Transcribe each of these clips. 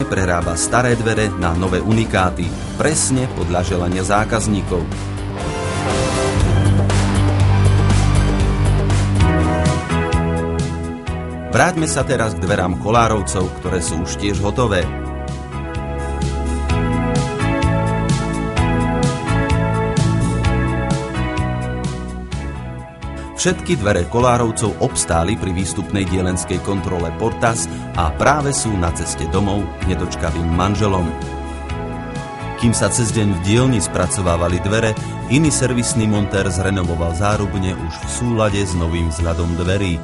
prerába staré dvere na nové unikáty, presne podľa želania zákazníkov. Vráťme sa teraz k dverám Kolárovcov, ktoré sú už tiež hotové. Všetky dvere Kolárovcov obstáli pri výstupnej dielenskej kontrole Portas a práve sú na ceste domov k nedočkavým manželom. Kým sa cez deň v dielni spracovávali dvere, iný servisný montér zrenovoval zárubne už v súlade s novým vzhľadom dverí.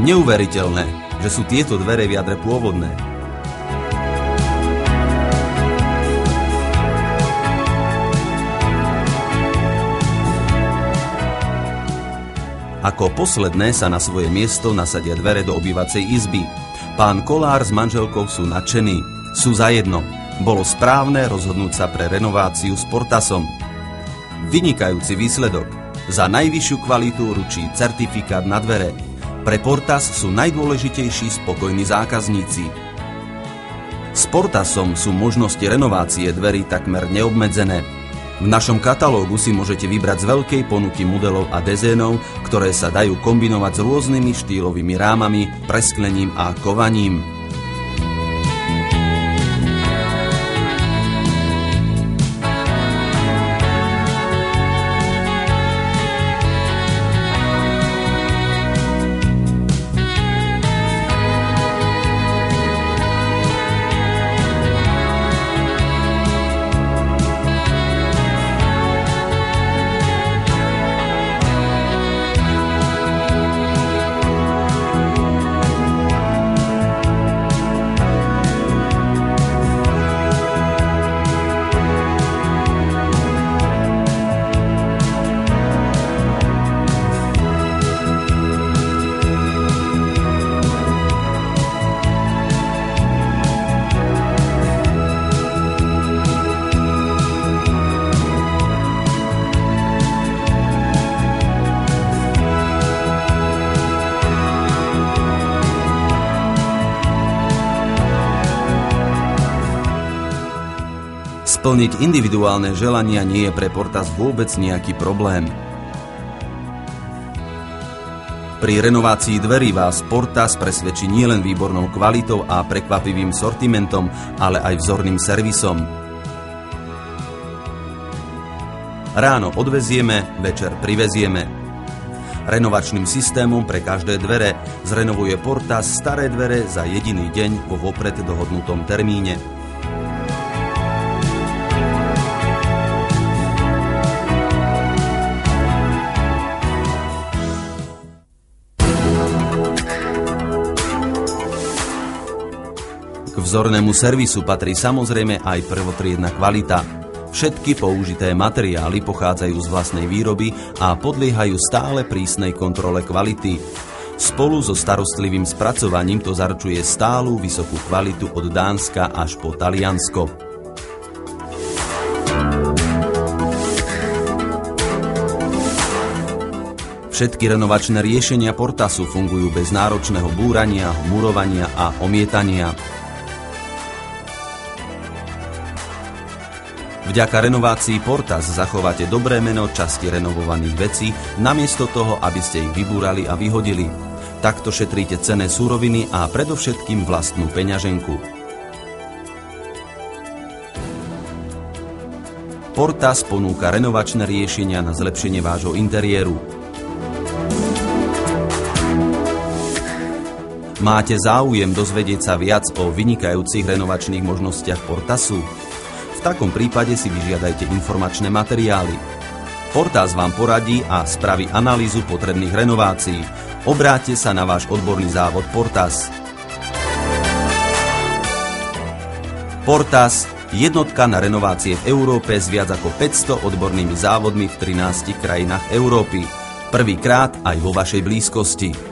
Neuveriteľné, že sú tieto dvere v jadre pôvodné. Ako posledné sa na svoje miesto nasadia dvere do obývacej izby. Pán Kolár s manželkou sú nadšení. Sú zajedno. Bolo správne rozhodnúť sa pre renováciu s Portasom. Vynikajúci výsledok. Za najvyššiu kvalitu ručí certifikát na dvere. Pre Portas sú najdôležitejší spokojní zákazníci. S Portasom sú možnosti renovácie dverí takmer neobmedzené. V našom katalógu si môžete vybrať z veľkej ponuky modelov a dezénov, ktoré sa dajú kombinovať s rôznymi štýlovými rámami, presklením a kovaním. Splniť individuálne želania nie je pre Portas vôbec nejaký problém. Pri renovácii dverí vás Portas presvedčí nielen výbornou kvalitou a prekvapivým sortimentom, ale aj vzorným servisom. Ráno odvezieme, večer privezieme. Renovačným systémom pre každé dvere zrenovuje Portas staré dvere za jediný deň vo vopred dohodnutom termíne. K vzornému servisu patrí samozrejme aj prvotriedna kvalita. Všetky použité materiály pochádzajú z vlastnej výroby a podliehajú stále prísnej kontrole kvality. Spolu so starostlivým spracovaním to zaručuje stálu vysokú kvalitu od Dánska až po Taliansko. Všetky renovačné riešenia Portasu fungujú bez náročného búrania, murovania a omietania. Vďaka renovácii Portas zachováte dobré meno časti renovovaných vecí, namiesto toho, aby ste ich vybúrali a vyhodili. Takto šetríte cenné suroviny a predovšetkým vlastnú peňaženku. Portas ponúka renovačné riešenia na zlepšenie vášho interiéru. Máte záujem dozvedieť sa viac o vynikajúcich renovačných možnostiach Portasu? V takom prípade si vyžiadajte informačné materiály. Portas vám poradí a spraví analýzu potrebných renovácií. Obráťte sa na váš odborný závod Portas. Portas, jednotka na renovácie v Európe s viac ako 500 odbornými závodmi v 13 krajinách Európy. Prvýkrát aj vo vašej blízkosti.